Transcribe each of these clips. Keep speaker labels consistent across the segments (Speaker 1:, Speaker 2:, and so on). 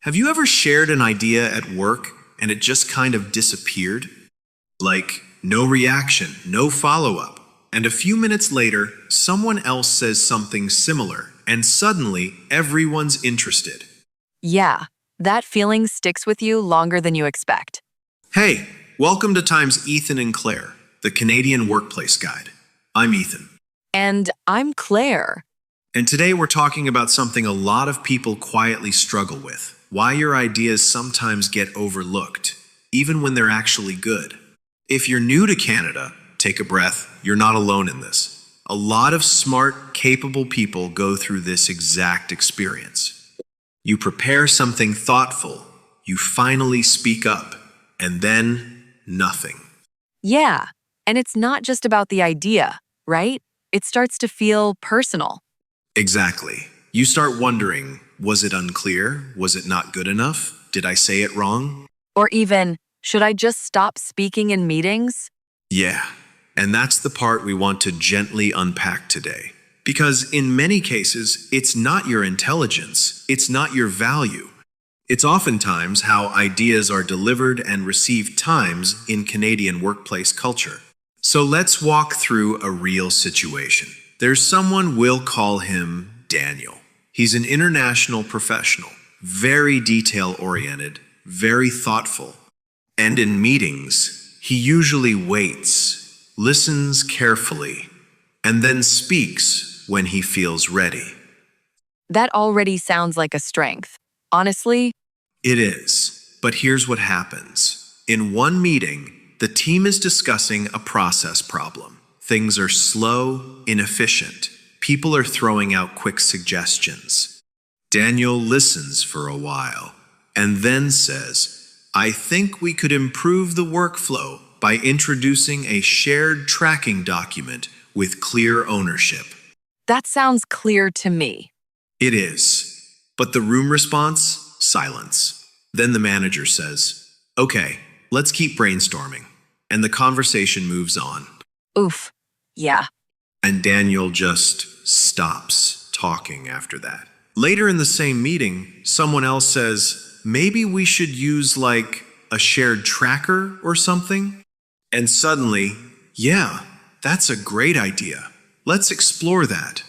Speaker 1: Have you ever shared an idea at work and it just kind of disappeared? Like, no reaction, no follow-up. And a few minutes later, someone else says something similar, and suddenly everyone's interested.
Speaker 2: Yeah, that feeling sticks with you longer than you expect.
Speaker 1: Hey, welcome to Time's Ethan and Claire, the Canadian Workplace Guide. I'm Ethan.
Speaker 2: And I'm Claire.
Speaker 1: And today we're talking about something a lot of people quietly struggle with. Why your ideas sometimes get overlooked, even when they're actually good. If you're new to Canada, take a breath. You're not alone in this. A lot of smart, capable people go through this exact experience. You prepare something thoughtful, you finally speak up, and then nothing.
Speaker 2: Yeah, and it's not just about the idea, right? It starts to feel personal.
Speaker 1: Exactly. You start wondering, was it unclear? Was it not good enough? Did I say it wrong?
Speaker 2: Or even, should I just stop speaking in meetings?
Speaker 1: Yeah, and that's the part we want to gently unpack today. Because in many cases, it's not your intelligence, it's not your value. It's oftentimes how ideas are delivered and received times in Canadian workplace culture. So let's walk through a real situation. There's someone, we'll call him Daniel. He's an international professional, very detail-oriented, very thoughtful. And in meetings, he usually waits, listens carefully, and then speaks when he feels ready.
Speaker 2: That already sounds like a strength. Honestly,
Speaker 1: It is, but here's what happens. In one meeting, the team is discussing a process problem. Things are slow, inefficient. People are throwing out quick suggestions. Daniel listens for a while and then says, I think we could improve the workflow by introducing a shared tracking document with clear ownership.
Speaker 2: that sounds clear to me.
Speaker 1: It is. But the room response? Silence. Then the manager says, okay, let's keep brainstorming. And the conversation moves on.
Speaker 2: Oof. Yeah.
Speaker 1: And Daniel just stops talking after that. Later in the same meeting, someone else says, maybe we should use like a shared tracker or something? And suddenly, yeah, that's a great idea. Let's explore that.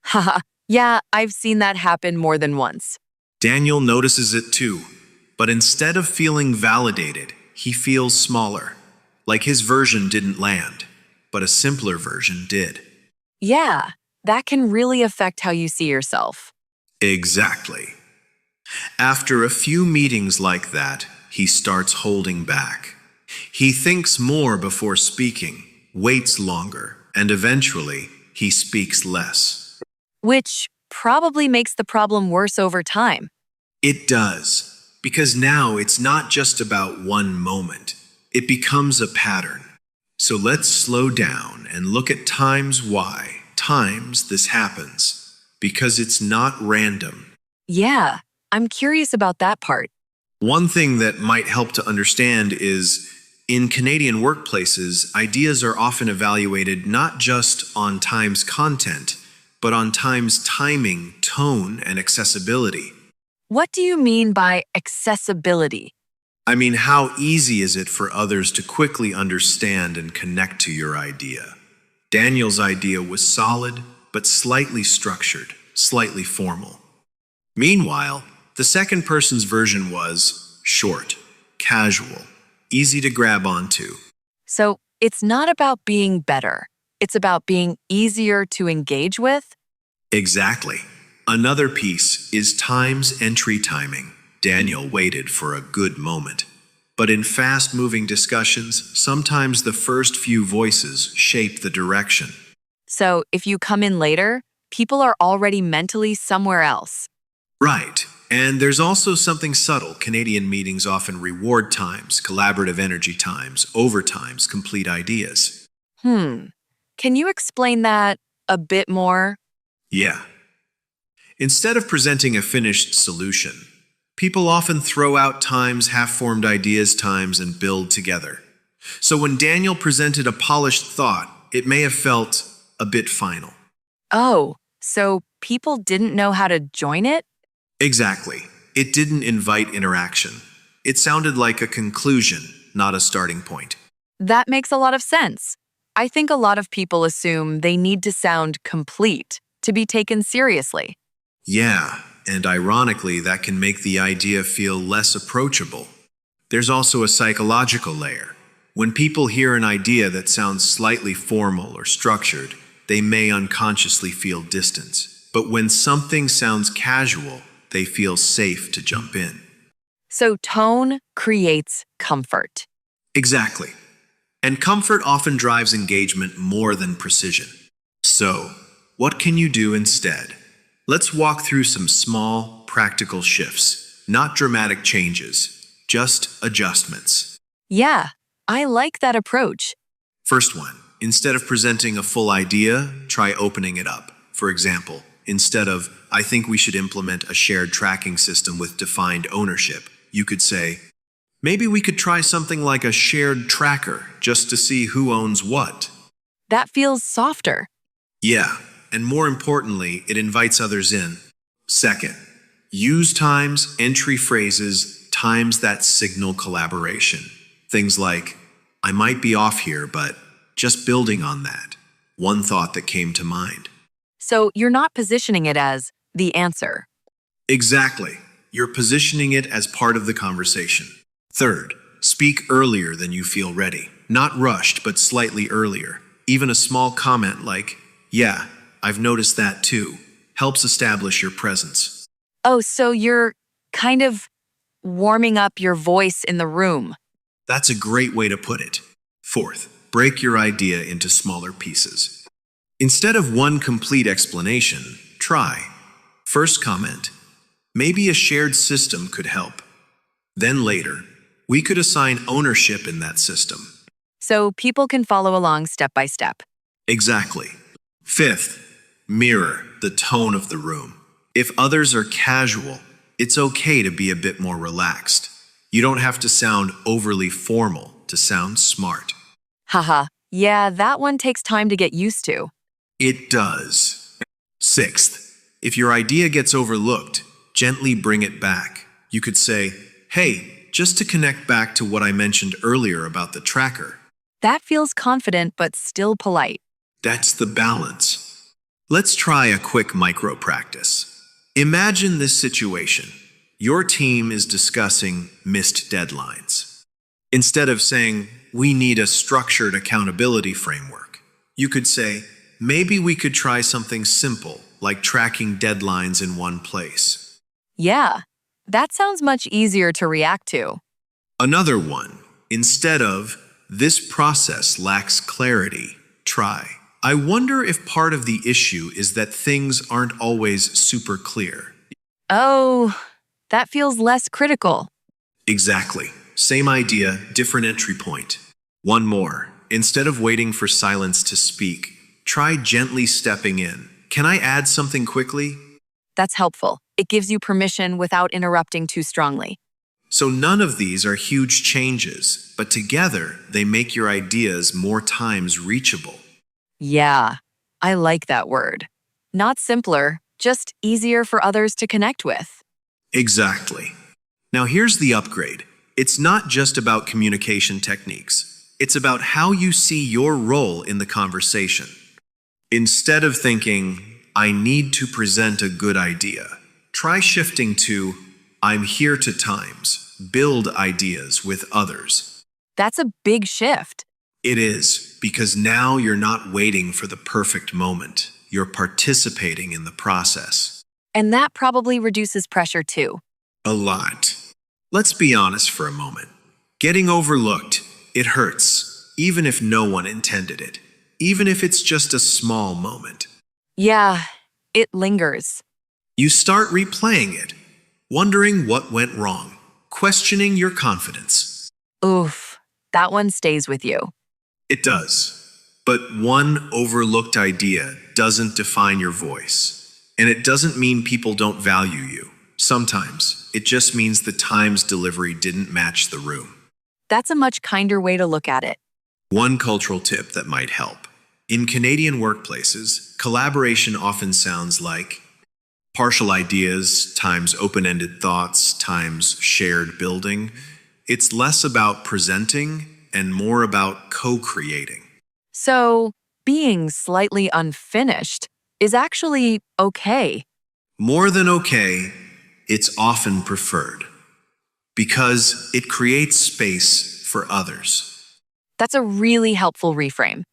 Speaker 2: Haha. Yeah, I've seen that happen more than once.
Speaker 1: Daniel notices it too, but instead of feeling validated, he feels smaller, like his version didn't land, but a simpler version did.
Speaker 2: Yeah, that can really affect how you see yourself.
Speaker 1: Exactly. After a few meetings like that, he starts holding back. He thinks more before speaking, waits longer, and eventually he speaks less.
Speaker 2: Which probably makes the problem worse over time.
Speaker 1: It does, because now it's not just about one moment. It becomes a pattern. So let's slow down and look at times this happens, because it's not random.
Speaker 2: Yeah, I'm curious about that part.
Speaker 1: One thing that might help to understand is in Canadian workplaces, ideas are often evaluated not just on Time's content, but on Time's timing, tone, and accessibility.
Speaker 2: What do you mean by accessibility?
Speaker 1: I mean, how easy is it for others to quickly understand and connect to your idea? Daniel's idea was solid, but slightly structured, slightly formal. Meanwhile, the second person's version was short, casual, easy to grab onto.
Speaker 2: So it's not about being better. It's about being easier to engage with.
Speaker 1: Exactly. Another piece is Time's entry timing. Daniel waited for a good moment. But in fast-moving discussions, sometimes the first few voices shape the direction.
Speaker 2: So if you come in later, people are already mentally somewhere else.
Speaker 1: Right. And there's also something subtle. Canadian meetings often reward times, collaborative energy times, overtimes, complete ideas.
Speaker 2: Can you explain that a bit more?
Speaker 1: Yeah. Instead of presenting a finished solution, people often throw out times, half-formed ideas times, and build together. So when Daniel presented a polished thought, it may have felt a bit final.
Speaker 2: Oh, so people didn't know how to join it?
Speaker 1: Exactly. It didn't invite interaction. It sounded like a conclusion, not a starting point.
Speaker 2: That makes a lot of sense. I think a lot of people assume they need to sound complete to be taken seriously.
Speaker 1: Yeah, and ironically, that can make the idea feel less approachable. There's also a psychological layer. When people hear an idea that sounds slightly formal or structured, they may unconsciously feel distance. But when something sounds casual, they feel safe to jump in.
Speaker 2: So tone creates comfort.
Speaker 1: Exactly. And comfort often drives engagement more than precision. So, what can you do instead? Let's walk through some small, practical shifts, not dramatic changes, just adjustments.
Speaker 2: Yeah, I like that approach.
Speaker 1: First one, instead of presenting a full idea, try opening it up. For example, instead of, I think we should implement a shared tracking system with defined ownership, you could say, maybe we could try something like a shared tracker just to see who owns what.
Speaker 2: That feels softer.
Speaker 1: Yeah, and more importantly, it invites others in. Second, use times, entry phrases, times that signal collaboration. Things like, I might be off here, but just building on that. One thought that came to mind.
Speaker 2: So you're not positioning it as the answer.
Speaker 1: Exactly. You're positioning it as part of the conversation. Third, speak earlier than you feel ready. Not rushed, but slightly earlier. Even a small comment like, yeah, I've noticed that too, helps establish your presence.
Speaker 2: Oh, so you're kind of warming up your voice in the room.
Speaker 1: That's a great way to put it. Fourth, break your idea into smaller pieces. Instead of one complete explanation, try. First comment, maybe a shared system could help. Then later, we could assign ownership in that system.
Speaker 2: So people can follow along step by step.
Speaker 1: Exactly. Fifth, mirror the tone of the room. If others are casual, it's okay to be a bit more relaxed. You don't have to sound overly formal to sound smart.
Speaker 2: Haha, yeah, that one takes time to get used to.
Speaker 1: It does. Sixth, if your idea gets overlooked, gently bring it back. You could say, hey, just to connect back to what I mentioned earlier about the tracker.
Speaker 2: That feels confident but still polite.
Speaker 1: That's the balance. Let's try a quick micro practice. Imagine this situation. Your team is discussing missed deadlines. Instead of saying, we need a structured accountability framework, you could say, maybe we could try something simple, like tracking deadlines in one place.
Speaker 2: Yeah, that sounds much easier to react to.
Speaker 1: Another one, instead of, this process lacks clarity, try, I wonder if part of the issue is that things aren't always super clear.
Speaker 2: Oh, that feels less critical.
Speaker 1: Exactly. Same idea, different entry point. One more. Instead of waiting for silence to speak, try gently stepping in. Can I add something quickly?
Speaker 2: That's helpful. It gives you permission without interrupting too strongly.
Speaker 1: So none of these are huge changes, but together they make your ideas more times reachable.
Speaker 2: Yeah, I like that word. Not simpler, just easier for others to connect with.
Speaker 1: Exactly. Now here's the upgrade. It's not just about communication techniques. It's about how you see your role in the conversation. Instead of thinking, I need to present a good idea, try shifting to, I'm here to times, build ideas with others.
Speaker 2: That's a big shift.
Speaker 1: It is, because now you're not waiting for the perfect moment. You're participating in the process.
Speaker 2: And that probably reduces pressure too.
Speaker 1: A lot. Let's be honest for a moment. Getting overlooked, it hurts, even if no one intended it. Even if it's just a small moment.
Speaker 2: Yeah, it lingers.
Speaker 1: You start replaying it, wondering what went wrong, questioning your confidence.
Speaker 2: Oof, that one stays with you.
Speaker 1: It does. But one overlooked idea doesn't define your voice. And it doesn't mean people don't value you. Sometimes, it just means the time's delivery didn't match the room.
Speaker 2: That's a much kinder way to look at it.
Speaker 1: One cultural tip that might help. In Canadian workplaces, collaboration often sounds like, Partial ideas times open-ended thoughts times shared building. It's less about presenting and more about co-creating.
Speaker 2: So, being slightly unfinished is actually okay.
Speaker 1: More than okay, it's often preferred because it creates space for others.
Speaker 2: That's a really helpful reframe.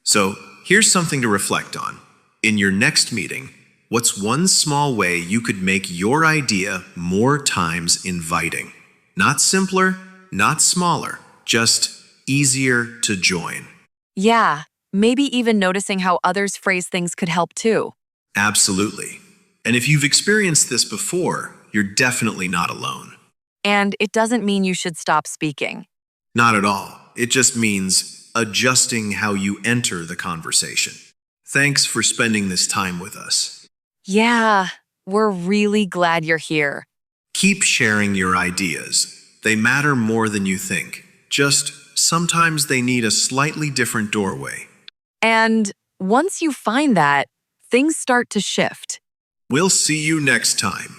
Speaker 1: So here's something to reflect on. In your next meeting, what's one small way you could make your idea more times inviting? Not simpler, not smaller, just easier to join.
Speaker 2: Yeah, maybe even noticing how others phrase things could help too.
Speaker 1: Absolutely. And if you've experienced this before, you're definitely not alone.
Speaker 2: And it doesn't mean you should stop speaking.
Speaker 1: Not at all. It just means adjusting how you enter the conversation. Thanks for spending this time with us.
Speaker 2: Yeah, we're really glad you're here.
Speaker 1: Keep sharing your ideas. They matter more than you think. Just sometimes they need a slightly different doorway.
Speaker 2: And once you find that, things start to shift.
Speaker 1: We'll see you next time.